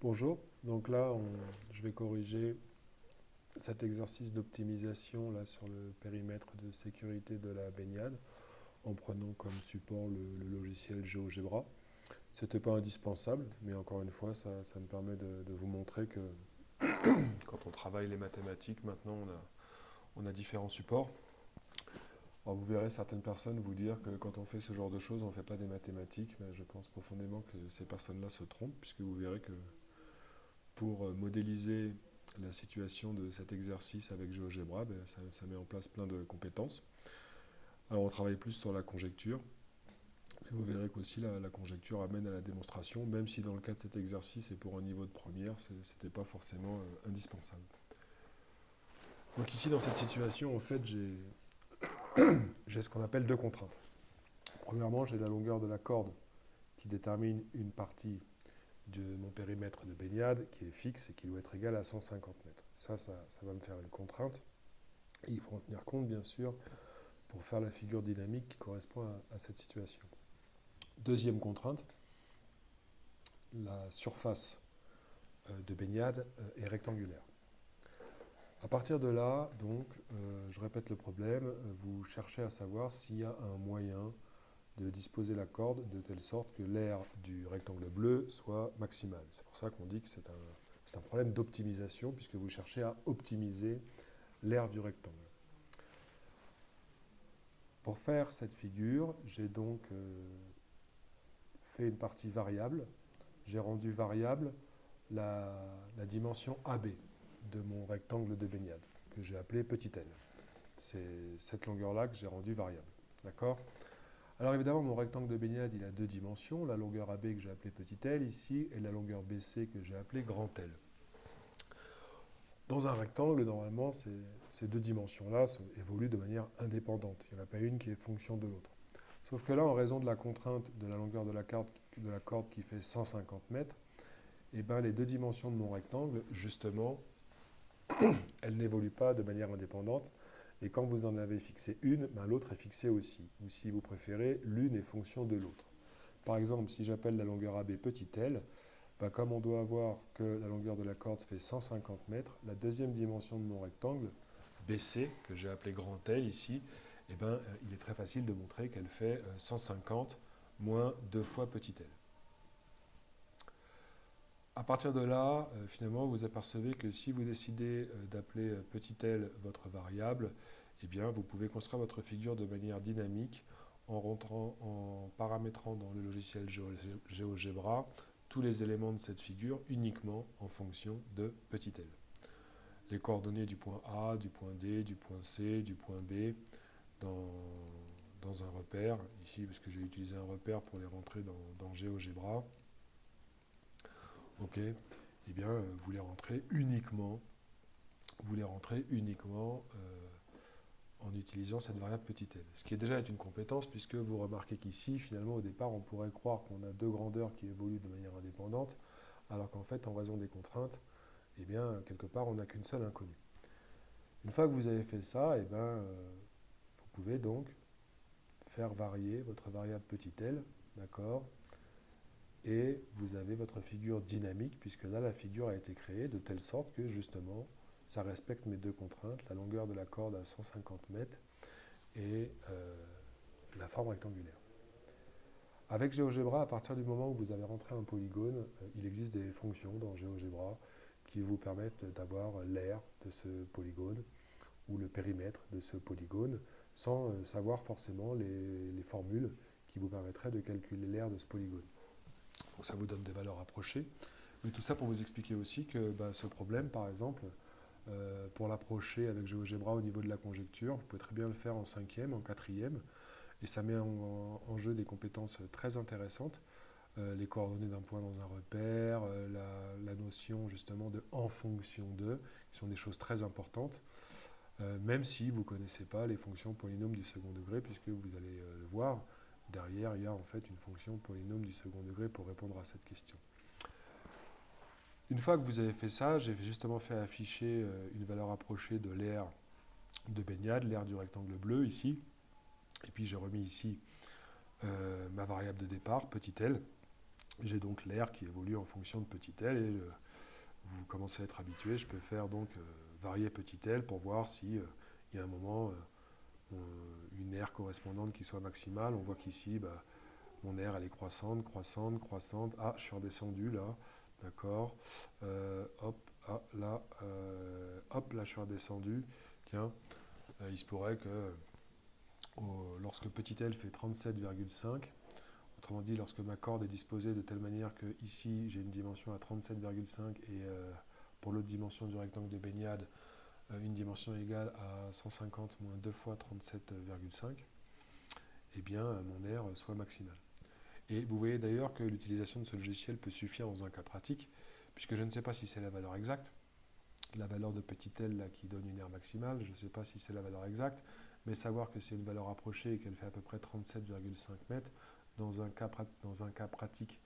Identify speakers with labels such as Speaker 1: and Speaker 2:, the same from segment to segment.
Speaker 1: Bonjour, donc là je vais corriger cet exercice d'optimisation là sur le périmètre de sécurité de la baignade en prenant comme support le logiciel GeoGebra. C'était pas indispensable, mais encore une fois ça me permet de vous montrer que quand on travaille les mathématiques, maintenant on a différents supports. Alors vous verrez certaines personnes vous dire que quand on fait ce genre de choses, on ne fait pas des mathématiques, mais je pense profondément que ces personnes-là se trompent, puisque vous verrez que pour modéliser la situation de cet exercice avec GeoGebra, ça met en place plein de compétences. Alors on travaille plus sur la conjecture, mais vous verrez qu'aussi la conjecture amène à la démonstration, même si dans le cas de cet exercice et pour un niveau de première, ce n'était pas forcément indispensable. Donc ici dans cette situation, en fait, j'ai ce qu'on appelle deux contraintes. Premièrement, j'ai la longueur de la corde qui détermine une partie de mon périmètre de baignade qui est fixe et qui doit être égal à 150 mètres. Ça va me faire une contrainte. Et il faut en tenir compte, bien sûr, pour faire la figure dynamique qui correspond à cette situation. Deuxième contrainte, la surface de baignade est rectangulaire. À partir de là, donc, je répète le problème, vous cherchez à savoir s'il y a un moyen de disposer la corde de telle sorte que l'aire du rectangle bleu soit maximale. C'est pour ça qu'on dit que c'est un problème d'optimisation, puisque vous cherchez à optimiser l'aire du rectangle. Pour faire cette figure, j'ai donc fait une partie variable. J'ai rendu variable la dimension AB de mon rectangle de baignade, que j'ai appelé petit l. C'est cette longueur-là que j'ai rendue variable. D'accord ? Alors évidemment, mon rectangle de baignade, il a deux dimensions, la longueur AB que j'ai appelée petit l ici, et la longueur BC que j'ai appelée grand L. Dans un rectangle, normalement, ces deux dimensions-là évoluent de manière indépendante. Il n'y en a pas une qui est fonction de l'autre. Sauf que là, en raison de la contrainte de la longueur de la corde qui fait 150 mètres, eh ben, les deux dimensions de mon rectangle, justement, elles n'évoluent pas de manière indépendante. Et quand vous en avez fixé une, ben, l'autre est fixée aussi. Ou si vous préférez, l'une est fonction de l'autre. Par exemple, si j'appelle la longueur AB petit l, ben, comme on doit avoir que la longueur de la corde fait 150 mètres, la deuxième dimension de mon rectangle, BC, que j'ai appelé grand L ici, eh ben, il est très facile de montrer qu'elle fait 150 moins 2 fois petit l. À partir de là, finalement, vous apercevez que si vous décidez d'appeler petit l votre variable, eh bien, vous pouvez construire votre figure de manière dynamique en paramétrant dans le logiciel GeoGebra tous les éléments de cette figure uniquement en fonction de petit l. Les coordonnées du point A, du point D, du point C, du point B dans un repère, ici parce que j'ai utilisé un repère pour les rentrer dans GeoGebra. Ok, eh bien, vous les rentrez uniquement en utilisant cette variable petit l. Ce qui est déjà une compétence, puisque vous remarquez qu'ici, finalement, au départ, on pourrait croire qu'on a deux grandeurs qui évoluent de manière indépendante, alors qu'en fait, en raison des contraintes, eh bien, quelque part, on n'a qu'une seule inconnue. Une fois que vous avez fait ça, eh bien, vous pouvez donc faire varier votre variable petit l, d'accord ? Et vous avez votre figure dynamique, puisque là, la figure a été créée de telle sorte que, justement, ça respecte mes deux contraintes, la longueur de la corde à 150 mètres et la forme rectangulaire. Avec GeoGebra, à partir du moment où vous avez rentré un polygone, il existe des fonctions dans GeoGebra qui vous permettent d'avoir l'aire de ce polygone ou le périmètre de ce polygone sans savoir forcément les formules qui vous permettraient de calculer l'aire de ce polygone. Donc ça vous donne des valeurs approchées. Mais tout ça pour vous expliquer aussi que ce problème, par exemple, pour l'approcher avec GeoGebra au niveau de la conjecture, vous pouvez très bien le faire en cinquième, en quatrième, et ça met en jeu des compétences très intéressantes. Les coordonnées d'un point dans un repère, la notion justement de en fonction de, qui sont des choses très importantes, même si vous ne connaissez pas les fonctions polynômes du second degré, puisque vous allez le voir, derrière, il y a en fait une fonction polynôme du second degré pour répondre à cette question. Une fois que vous avez fait ça, j'ai justement fait afficher une valeur approchée de l'aire de baignade, l'aire du rectangle bleu ici. Et puis j'ai remis ici ma variable de départ, petit l. j'ai donc l'air qui évolue en fonction de petit l, et vous commencez à être habitué, je peux faire donc varier petit l pour voir si il y a un moment une aire correspondante qui soit maximale. On voit qu'ici, mon aire elle est croissante, croissante, croissante. Ah, je suis redescendu là, d'accord. Hop, ah, là, hop, là je suis redescendu. Tiens, il se pourrait que lorsque petit l fait 37,5, autrement dit, lorsque ma corde est disposée de telle manière que ici j'ai une dimension à 37,5 et pour l'autre dimension du rectangle de baignade, une dimension égale à 150 moins 2 fois 37,5, eh bien mon aire soit maximale. Et vous voyez d'ailleurs que l'utilisation de ce logiciel peut suffire dans un cas pratique, puisque je ne sais pas si c'est la valeur exacte, la valeur de petit l là, qui donne une aire maximale, je ne sais pas si c'est la valeur exacte, mais savoir que c'est une valeur approchée et qu'elle fait à peu près 37,5 mètres, dans un cas pratique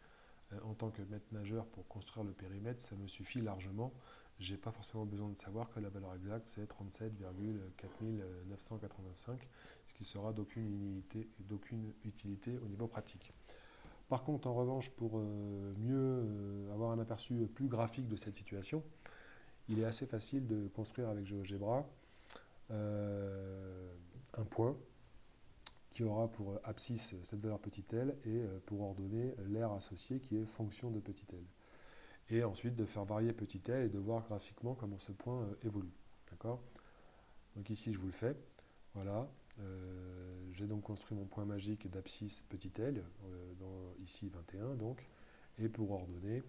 Speaker 1: en tant que maître nageur pour construire le périmètre, ça me suffit largement. Je n'ai pas forcément besoin de savoir que la valeur exacte c'est 37,4985, ce qui sera d'aucune utilité au niveau pratique. Par contre, en revanche, pour mieux avoir un aperçu plus graphique de cette situation, il est assez facile de construire avec GeoGebra un point qui aura pour abscisse cette valeur petit l et pour ordonner l'aire associée qui est fonction de petit l. Et ensuite de faire varier petit l et de voir graphiquement comment ce point évolue. D'accord ? Donc ici je vous le fais. Voilà. J'ai donc construit mon point magique d'abscisse petit l, ici 21 donc, et pour ordonner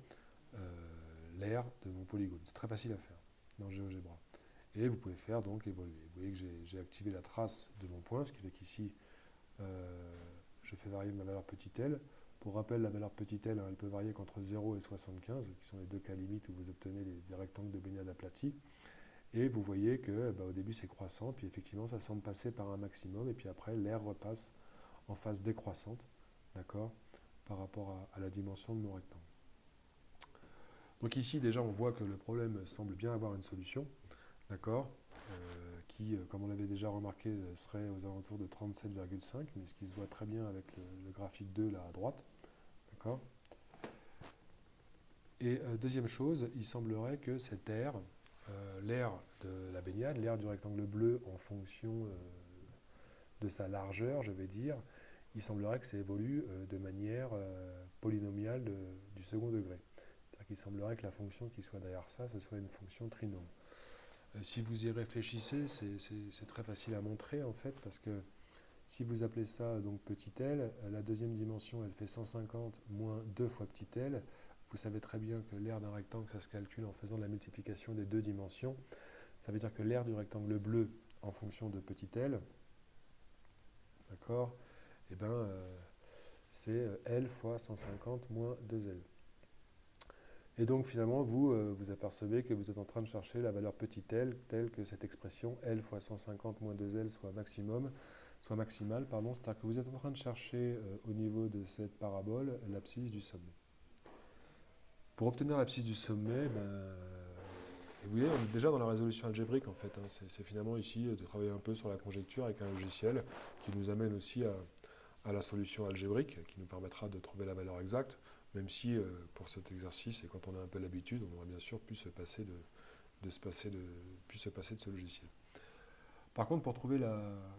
Speaker 1: l'aire de mon polygone. C'est très facile à faire dans GeoGebra. Et vous pouvez faire donc évoluer. Vous voyez que j'ai activé la trace de mon point, ce qui fait qu'ici je fais varier ma valeur petit l. Pour rappel, la valeur petit l, elle peut varier qu'entre 0 et 75, qui sont les deux cas limites où vous obtenez des rectangles de baignade aplatis. Et vous voyez que au début c'est croissant, puis effectivement ça semble passer par un maximum, et puis après l'air repasse en phase décroissante, d'accord, par rapport à la dimension de mon rectangle. Donc ici déjà on voit que le problème semble bien avoir une solution, d'accord, qui, comme on l'avait déjà remarqué, serait aux alentours de 37,5, mais ce qui se voit très bien avec le graphique 2 là à droite. D'accord. Et deuxième chose, il semblerait que cette aire, l'aire de la baignade, l'aire du rectangle bleu en fonction de sa largeur, je vais dire, il semblerait que ça évolue de manière polynomiale du second degré. C'est-à-dire qu'il semblerait que la fonction qui soit derrière ça, ce soit une fonction trinôme. Si vous y réfléchissez, c'est très facile à montrer en fait, parce que si vous appelez ça donc petit l, la deuxième dimension elle fait 150 moins 2 fois petit l. Vous savez très bien que l'aire d'un rectangle ça se calcule en faisant la multiplication des deux dimensions. Ça veut dire que l'aire du rectangle bleu en fonction de petit l, d'accord, et c'est l fois 150 moins 2l. Et donc finalement, vous apercevez que vous êtes en train de chercher la valeur petit l, telle que cette expression l fois 150 moins 2l soit maximale, c'est-à-dire que vous êtes en train de chercher au niveau de cette parabole l'abscisse du sommet. Pour obtenir l'abscisse du sommet, vous voyez, on est déjà dans la résolution algébrique en fait. C'est finalement ici de travailler un peu sur la conjecture avec un logiciel qui nous amène aussi à la solution algébrique, qui nous permettra de trouver la valeur exacte. Même si pour cet exercice, et quand on a un peu l'habitude, on aurait bien sûr pu se passer de ce logiciel. Par contre, pour trouver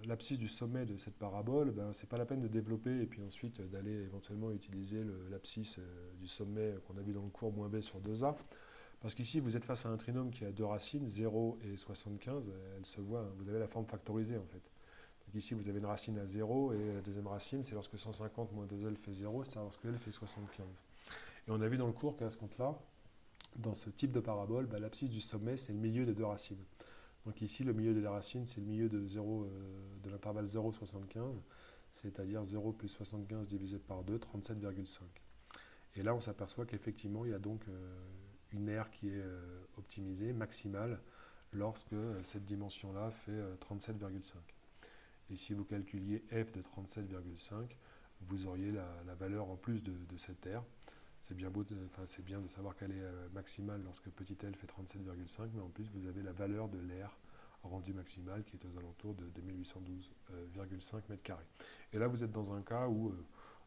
Speaker 1: l'abscisse du sommet de cette parabole, ce n'est pas la peine de développer et puis ensuite d'aller éventuellement utiliser l'abscisse du sommet qu'on a vu dans le cours moins b sur 2a. Parce qu'ici, vous êtes face à un trinôme qui a deux racines, 0 et 75. Elle se voit, vous avez la forme factorisée en fait. Donc ici, vous avez une racine à 0 et la deuxième racine, c'est lorsque 150 moins 2L fait 0, c'est-à-dire lorsque L fait 75. Et on a vu dans le cours qu'à ce compte-là, dans ce type de parabole, l'abscisse du sommet, c'est le milieu des deux racines. Donc ici, le milieu des deux racines, c'est le milieu de l'intervalle 0,75, c'est-à-dire 0 plus 75 divisé par 2, 37,5. Et là, on s'aperçoit qu'effectivement, il y a donc une aire qui est optimisée, maximale, lorsque cette dimension-là fait 37,5. Et si vous calculiez f de 37,5, vous auriez la valeur en plus de cette aire. C'est bien de savoir qu'elle est maximale lorsque petit l fait 37,5, mais en plus vous avez la valeur de l'aire rendue maximale qui est aux alentours de 2812,5 m². Et là vous êtes dans un cas où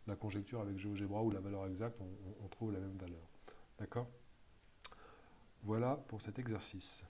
Speaker 1: la conjecture avec GeoGebra ou la valeur exacte, on trouve la même valeur. D'accord? Voilà pour cet exercice.